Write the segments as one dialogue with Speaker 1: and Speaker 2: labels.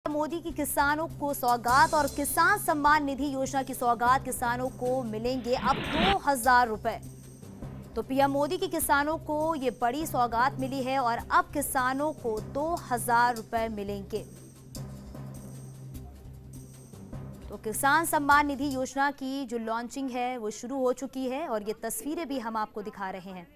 Speaker 1: मोदी की किसानों को सौगात और किसान सम्मान निधि योजना की सौगात किसानों को मिलेंगे अब 2000 रुपए। तो पीएम मोदी की किसानों को ये बड़ी सौगात मिली है और अब किसानों को 2000 रुपए मिलेंगे। तो किसान सम्मान निधि योजना की जो लॉन्चिंग है वो शुरू हो चुकी है और ये तस्वीरें भी हम आपको दिखा रहे हैं।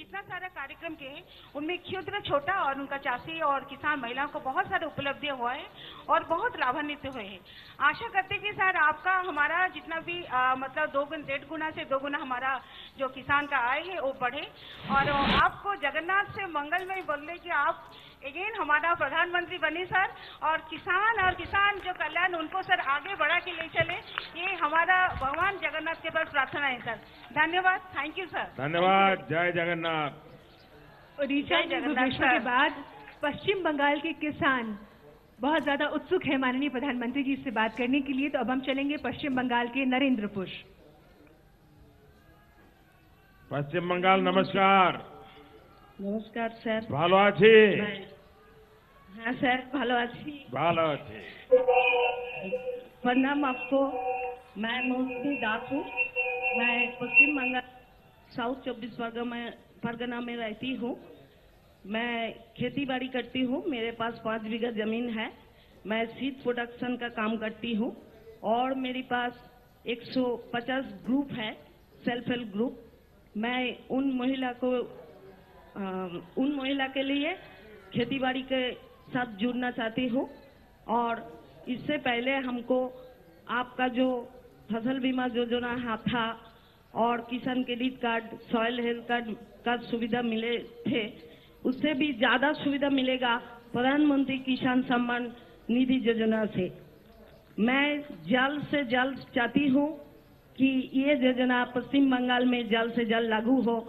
Speaker 2: इतना सारा कार्यक्रम के उनमें क्षुद्र छोटा और उनका चाषी और किसान महिलाओं को बहुत सारे उपलब्धियां हुआ है और बहुत लाभान्वित हुए हैं। आशा करते हैं कि सर आपका हमारा जितना भी मतलब 1.5 गुना से 2 गुना हमारा जो किसान का आय है वो बढ़े और आपको जगन्नाथ से मंगलमय बोले कि आप अगेन हमारा प्रधानमंत्री बने सर और किसान जो कल्याण उनको सर आगे बढ़ा के ले चले, ये हमारा भगवान जगन्नाथ के पास प्रार्थना है सर। धन्यवाद, थैंक यू सर।
Speaker 3: धन्यवाद। जय जगन्नाथ।
Speaker 4: ओडिशा भुवनेश्वर के बाद पश्चिम बंगाल के किसान बहुत ज्यादा उत्सुक है माननीय प्रधानमंत्री जी से बात करने के लिए। तो अब हम चलेंगे पश्चिम बंगाल के नरेंद्र पुष।
Speaker 3: पश्चिम बंगाल नमस्कार।
Speaker 5: नमस्कार सर।
Speaker 3: ভালো আছি।
Speaker 5: हाँ सर, भालो आছি।
Speaker 3: ভালো আছি।
Speaker 5: प्रणाम आपको। मैं मौसमी दास हूँ। मैं पश्चिम बंगाल साउथ 24 परगना में रहती हूँ। मैं खेती बाड़ी करती हूँ। मेरे पास 5 बीघा जमीन है। मैं सीड प्रोडक्शन का काम करती हूँ और मेरे पास 150 ग्रुप है, सेल्फ हेल्प ग्रुप। मैं उन महिला के लिए खेतीबाड़ी के साथ जुड़ना चाहती हूँ और इससे पहले हमको आपका जो फसल बीमा योजना था और किसान credit card, soil health card का सुविधा मिले थे, उससे भी ज्यादा सुविधा मिलेगा प्रधानमंत्री किसान सम्मान निधि योजना से। मैं जल्द से जल्द चाहती हूँ कि ये योजना पश्चिम बंगाल में जल्द से जल्द लागू हो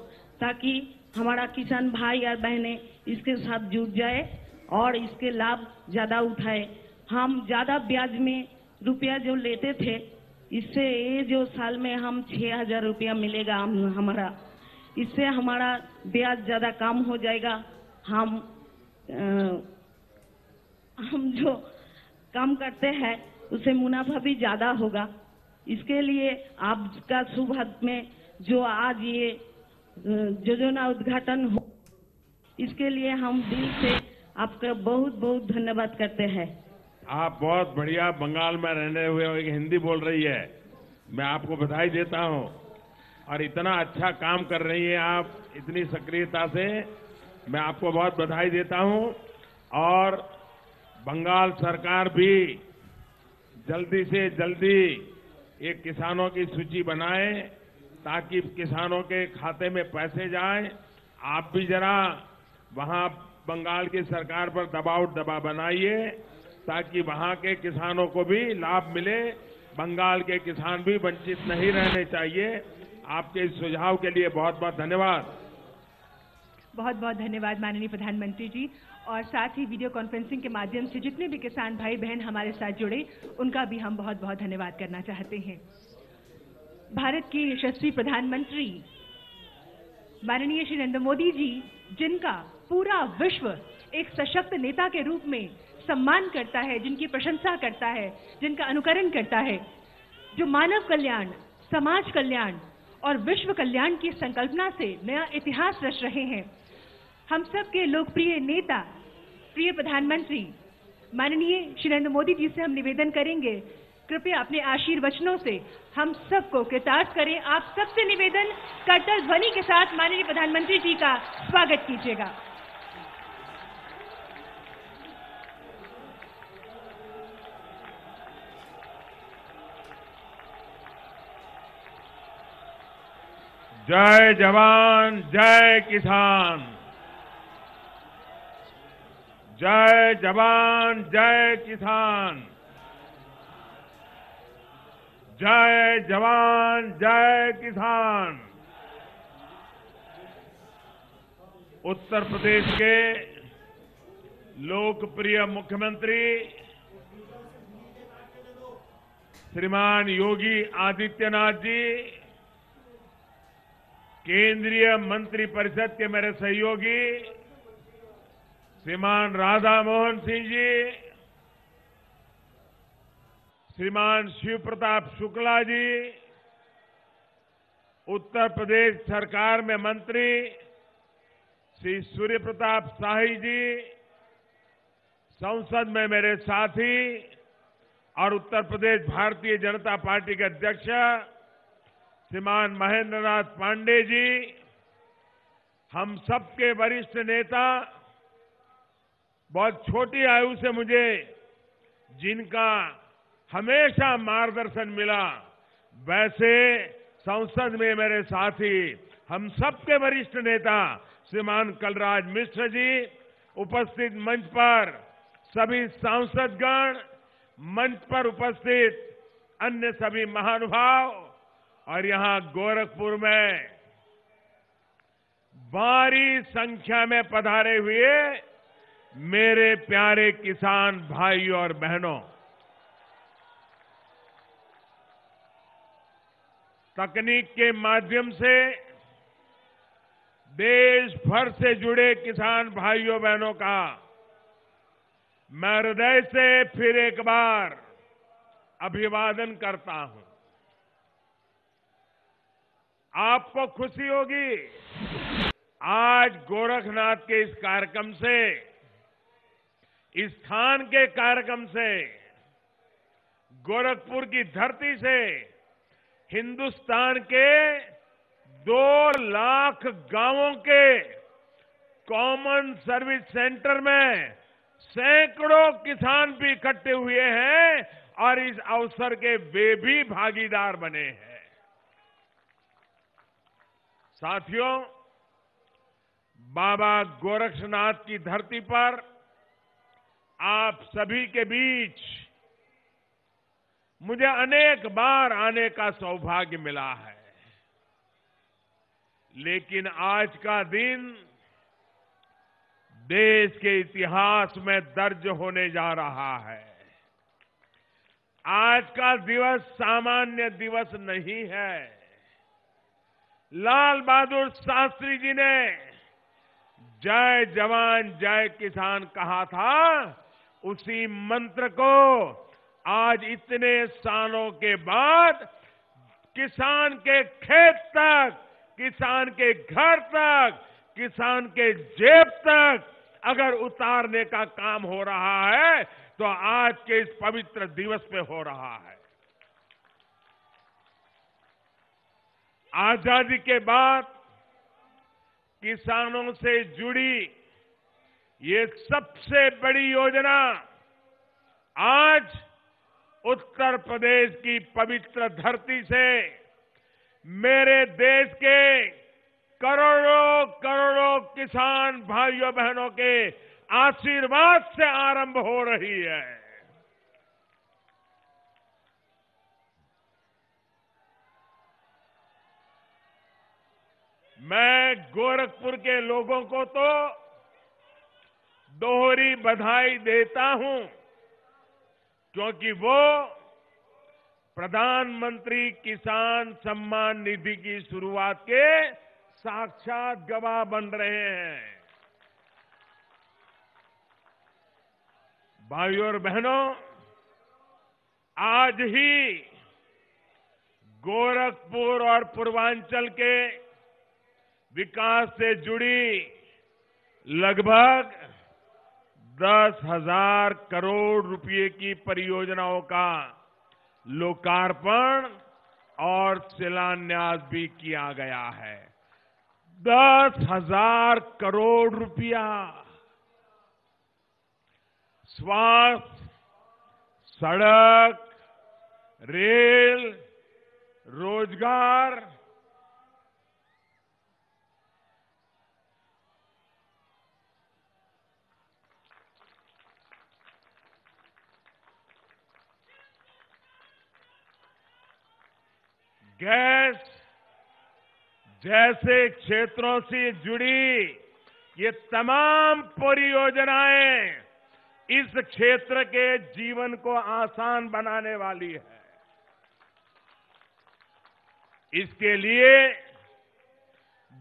Speaker 5: ताकि हमारा किसान भाई और बहनें इसके साथ जुड़ जाए और इसके लाभ ज्यादा उठाए। हम ज्यादा ब्याज में रुपया जो लेते थे, इससे ये जो साल में हम 6000 रुपया मिलेगा हमारा, इससे हमारा ब्याज ज्यादा कम हो जाएगा। हम जो काम करते हैं उससे मुनाफा भी ज्यादा होगा। इसके लिए आपका शुभ हाथ में जो आज ये योजना उद्घाटन हो, इसके लिए हम दिल से आपका बहुत बहुत धन्यवाद करते हैं।
Speaker 3: आप बहुत बढ़िया बंगाल में रहने हुए एक हिंदी बोल रही है, मैं आपको बधाई देता हूं। और इतना अच्छा काम कर रही हैं आप इतनी सक्रियता से, मैं आपको बहुत बधाई देता हूं। और बंगाल सरकार भी जल्दी से जल्दी एक किसानों की सूची बनाए ताकि किसानों के खाते में पैसे जाएं। आप भी जरा वहां बंगाल की सरकार पर दबाव बनाइए ताकि वहां के किसानों को भी लाभ मिले। बंगाल के किसान भी वंचित नहीं रहने चाहिए। आपके इस सुझाव के लिए बहुत बहुत धन्यवाद।
Speaker 4: बहुत बहुत धन्यवाद माननीय प्रधानमंत्री जी। और साथ ही वीडियो कॉन्फ्रेंसिंग के माध्यम से जितने भी किसान भाई बहन हमारे साथ जुड़े, उनका भी हम बहुत बहुत धन्यवाद करना चाहते हैं। भारत के यशस्वी प्रधानमंत्री माननीय श्री नरेंद्र मोदी जी, जिनका पूरा विश्व एक सशक्त नेता के रूप में सम्मान करता है, जिनकी प्रशंसा करता है, जिनका अनुकरण करता है, जो मानव कल्याण, समाज कल्याण और विश्व कल्याण की संकल्पना से नया इतिहास रच रहे हैं, हम सबके लोकप्रिय नेता, प्रिय प्रधानमंत्री माननीय श्री नरेंद्र मोदी जी से हम निवेदन करेंगे, कृपया अपने आशीर्वचनों से हम सबको कृतार्थ करें। आप सबसे निवेदन, करतल ध्वनि के साथ माननीय प्रधानमंत्री जी का स्वागत कीजिएगा।
Speaker 3: जय जवान जय किसान। जय जवान जय किसान। जय जवान जय किसान। उत्तर प्रदेश के लोकप्रिय मुख्यमंत्री श्रीमान योगी आदित्यनाथ जी, केंद्रीय मंत्रिपरिषद के मेरे सहयोगी श्रीमान राधा मोहन सिंह जी, श्रीमान शिव प्रताप शुक्ला जी, उत्तर प्रदेश सरकार में मंत्री श्री सूर्य प्रताप शाही जी, संसद में मेरे साथी और उत्तर प्रदेश भारतीय जनता पार्टी के अध्यक्ष श्रीमान महेंद्र नाथ पांडे जी, हम सबके वरिष्ठ नेता, बहुत छोटी आयु से मुझे जिनका हमेशा मार्गदर्शन मिला, वैसे संसद में मेरे साथी, हम सबके वरिष्ठ नेता श्रीमान कलराज मिश्र जी, उपस्थित मंच पर सभी सांसदगण, मंच पर उपस्थित अन्य सभी महानुभाव और यहां गोरखपुर में भारी संख्या में पधारे हुए मेरे प्यारे किसान भाइयों और बहनों, तकनीक के माध्यम से देश भर से जुड़े किसान भाइयों बहनों का मैं हृदय से फिर एक बार अभिवादन करता हूं। आपको खुशी होगी, आज गोरखनाथ के इस कार्यक्रम से, इस स्थान के कार्यक्रम से, गोरखपुर की धरती से हिंदुस्तान के 2 लाख गांवों के कॉमन सर्विस सेंटर में सैकड़ों किसान भी इकट्ठे हुए हैं और इस अवसर के वे भी भागीदार बने हैं। साथियों, बाबा गोरक्षनाथ की धरती पर आप सभी के बीच मुझे अनेक बार आने का सौभाग्य मिला है, लेकिन आज का दिन देश के इतिहास में दर्ज होने जा रहा है। आज का दिवस सामान्य दिवस नहीं है। लाल बहादुर शास्त्री जी ने जय जवान जय किसान कहा था, उसी मंत्र को आज इतने सालों के बाद किसान के खेत तक, किसान के घर तक, किसान के जेब तक अगर उतारने का काम हो रहा है तो आज के इस पवित्र दिवस पे हो रहा है। आजादी के बाद किसानों से जुड़ी ये सबसे बड़ी योजना आज उत्तर प्रदेश की पवित्र धरती से मेरे देश के करोड़ों करोड़ों किसान भाइयों बहनों के आशीर्वाद से आरंभ हो रही है। मैं गोरखपुर के लोगों को तो दोहरी बधाई देता हूं, क्योंकि वो प्रधानमंत्री किसान सम्मान निधि की शुरुआत के साक्षात गवाह बन रहे हैं। भाइयों और बहनों, आज ही गोरखपुर और पूर्वांचल के विकास से जुड़ी लगभग 10,000 करोड़ रुपए की परियोजनाओं का लोकार्पण और शिलान्यास भी किया गया है। 10,000 करोड़ रुपया स्वास्थ्य, सड़क, रेल, रोजगार, गैस जैसे क्षेत्रों से जुड़ी ये तमाम परियोजनाएं इस क्षेत्र के जीवन को आसान बनाने वाली है। इसके लिए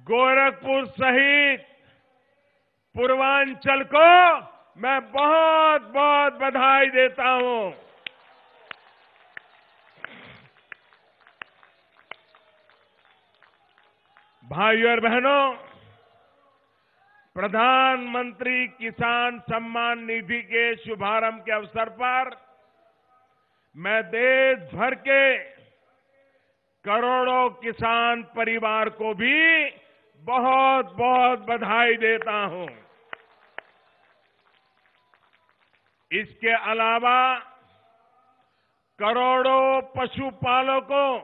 Speaker 3: गोरखपुर सहित पूर्वांचल को मैं बहुत बहुत बधाई देता हूं। भाइयों और बहनों, प्रधानमंत्री किसान सम्मान निधि के शुभारंभ के अवसर पर मैं देश भर के करोड़ों किसान परिवार को भी बहुत बहुत बधाई देता हूं। इसके अलावा करोड़ों पशुपालकों,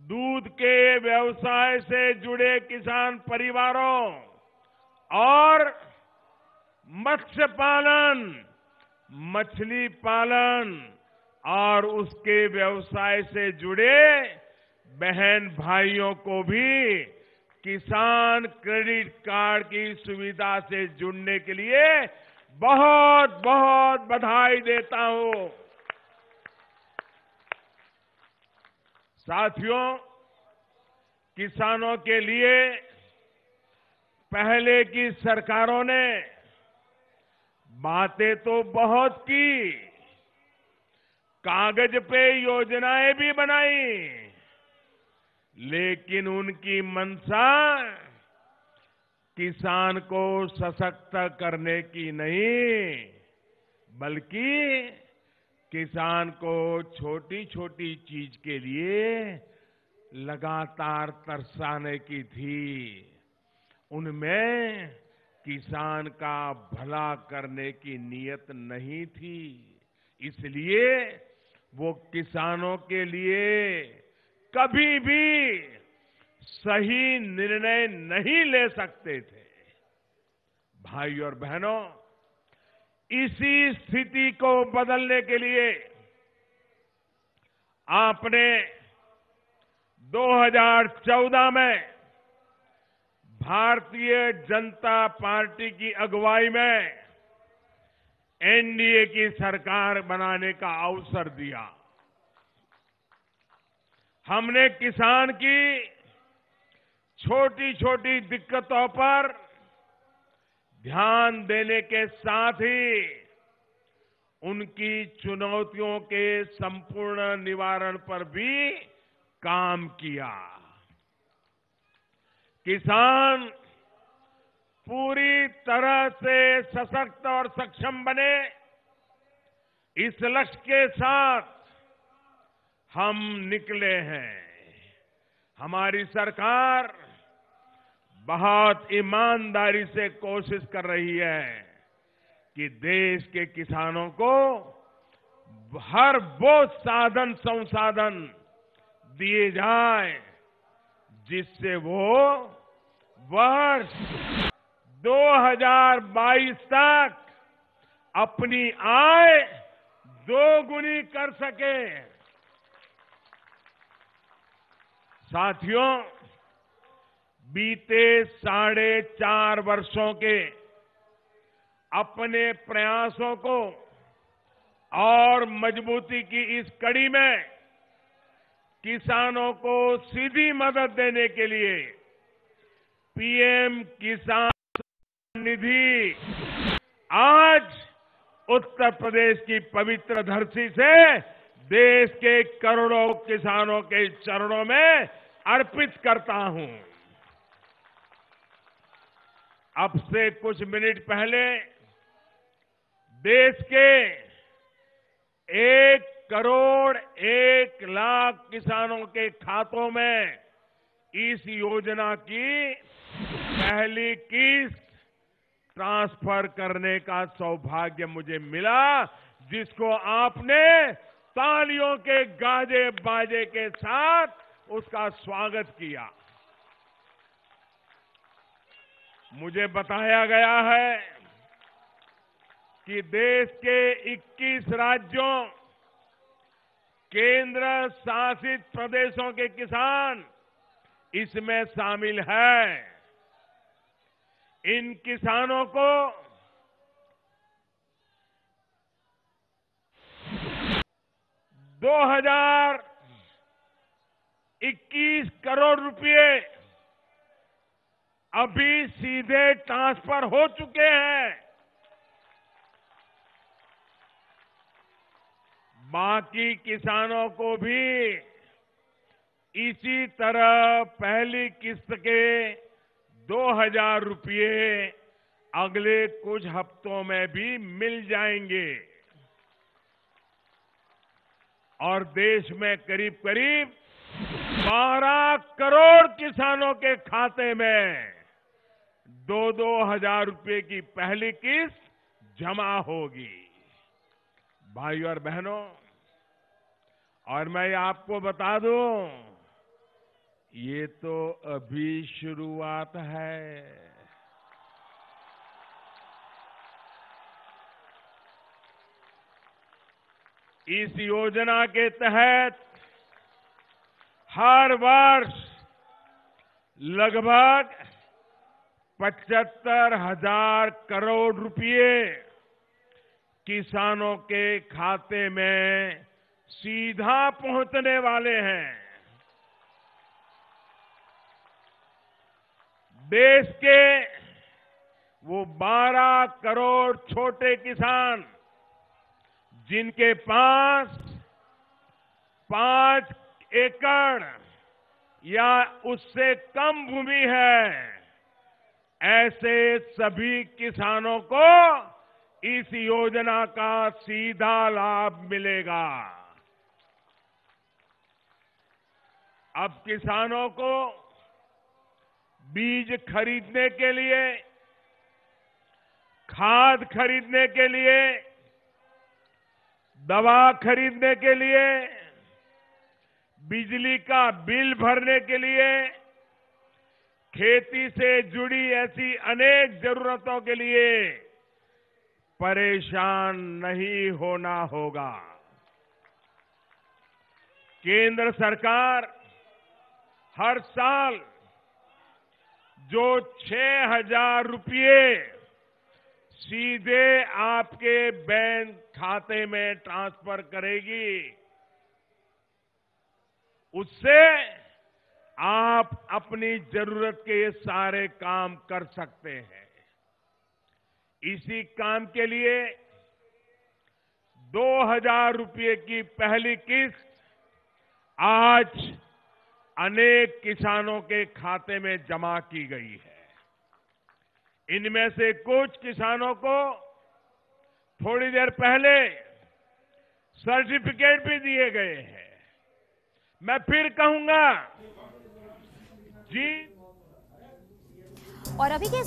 Speaker 3: दूध के व्यवसाय से जुड़े किसान परिवारों और मत्स्य पालन, मछली पालन और उसके व्यवसाय से जुड़े बहन भाइयों को भी किसान क्रेडिट कार्ड की सुविधा से जुड़ने के लिए बहुत बहुत बधाई देता हूं। साथियों, किसानों के लिए पहले की सरकारों ने बातें तो बहुत की, कागज पे योजनाएं भी बनाई, लेकिन उनकी मंशा किसान को सशक्त करने की नहीं, बल्कि किसान को छोटी छोटी चीज के लिए लगातार तरसाने की थी। उनमें किसान का भला करने की नीयत नहीं थी, इसलिए वो किसानों के लिए कभी भी सही निर्णय नहीं ले सकते थे। भाइयों और बहनों, इसी स्थिति को बदलने के लिए आपने 2014 में भारतीय जनता पार्टी की अगुवाई में एनडीए की सरकार बनाने का अवसर दिया। हमने किसान की छोटी छोटी दिक्कतों पर ध्यान देने के साथ ही उनकी चुनौतियों के संपूर्ण निवारण पर भी काम किया। किसान पूरी तरह से सशक्त और सक्षम बने, इस लक्ष्य के साथ हम निकले हैं। हमारी सरकार बहुत ईमानदारी से कोशिश कर रही है कि देश के किसानों को हर वो साधन संसाधन दिए जाए जिससे वो वर्ष 2022 तक अपनी आय दोगुनी कर सके। साथियों, बीते 4.5 वर्षों के अपने प्रयासों को और मजबूती की इस कड़ी में किसानों को सीधी मदद देने के लिए पीएम किसान सम्मान निधि आज उत्तर प्रदेश की पवित्र धरती से देश के करोड़ों किसानों के चरणों में अर्पित करता हूं। अब से कुछ मिनट पहले देश के 1 करोड़ 1 लाख किसानों के खातों में इस योजना की पहली किस्त ट्रांसफर करने का सौभाग्य मुझे मिला, जिसको आपने तालियों के गाजे बाजे के साथ उसका स्वागत किया। मुझे बताया गया है कि देश के 21 राज्यों, केंद्र शासित प्रदेशों के किसान इसमें शामिल हैं। इन किसानों को 2021 करोड़ रुपए अभी सीधे ट्रांसफर हो चुके हैं। बाकी किसानों को भी इसी तरह पहली किस्त के 2,000 रुपये अगले कुछ हफ्तों में भी मिल जाएंगे और देश में करीब करीब 12 करोड़ किसानों के खाते में 2-2 हजार रुपये की पहली किस्त जमा होगी। भाइयों और बहनों, और मैं आपको बता दूं, ये तो अभी शुरुआत है। इस योजना के तहत हर वर्ष लगभग 75,000 करोड़ रुपए किसानों के खाते में सीधा पहुंचने वाले हैं। देश के वो 12 करोड़ छोटे किसान जिनके पास 5 एकड़ या उससे कम भूमि है, ऐसे सभी किसानों को इस योजना का सीधा लाभ मिलेगा। अब किसानों को बीज खरीदने के लिए, खाद खरीदने के लिए, दवा खरीदने के लिए, बिजली का बिल भरने के लिए, खेती से जुड़ी ऐसी अनेक जरूरतों के लिए परेशान नहीं होना होगा। केंद्र सरकार हर साल जो 6,000 रुपये सीधे आपके बैंक खाते में ट्रांसफर करेगी, उससे आप अपनी जरूरत के ये सारे काम कर सकते हैं। इसी काम के लिए 2,000 रुपये की पहली किस्त आज अनेक किसानों के खाते में जमा की गई है। इनमें से कुछ किसानों को थोड़ी देर पहले सर्टिफिकेट भी दिए गए हैं। मैं फिर कहूंगा जी।
Speaker 1: और अभी के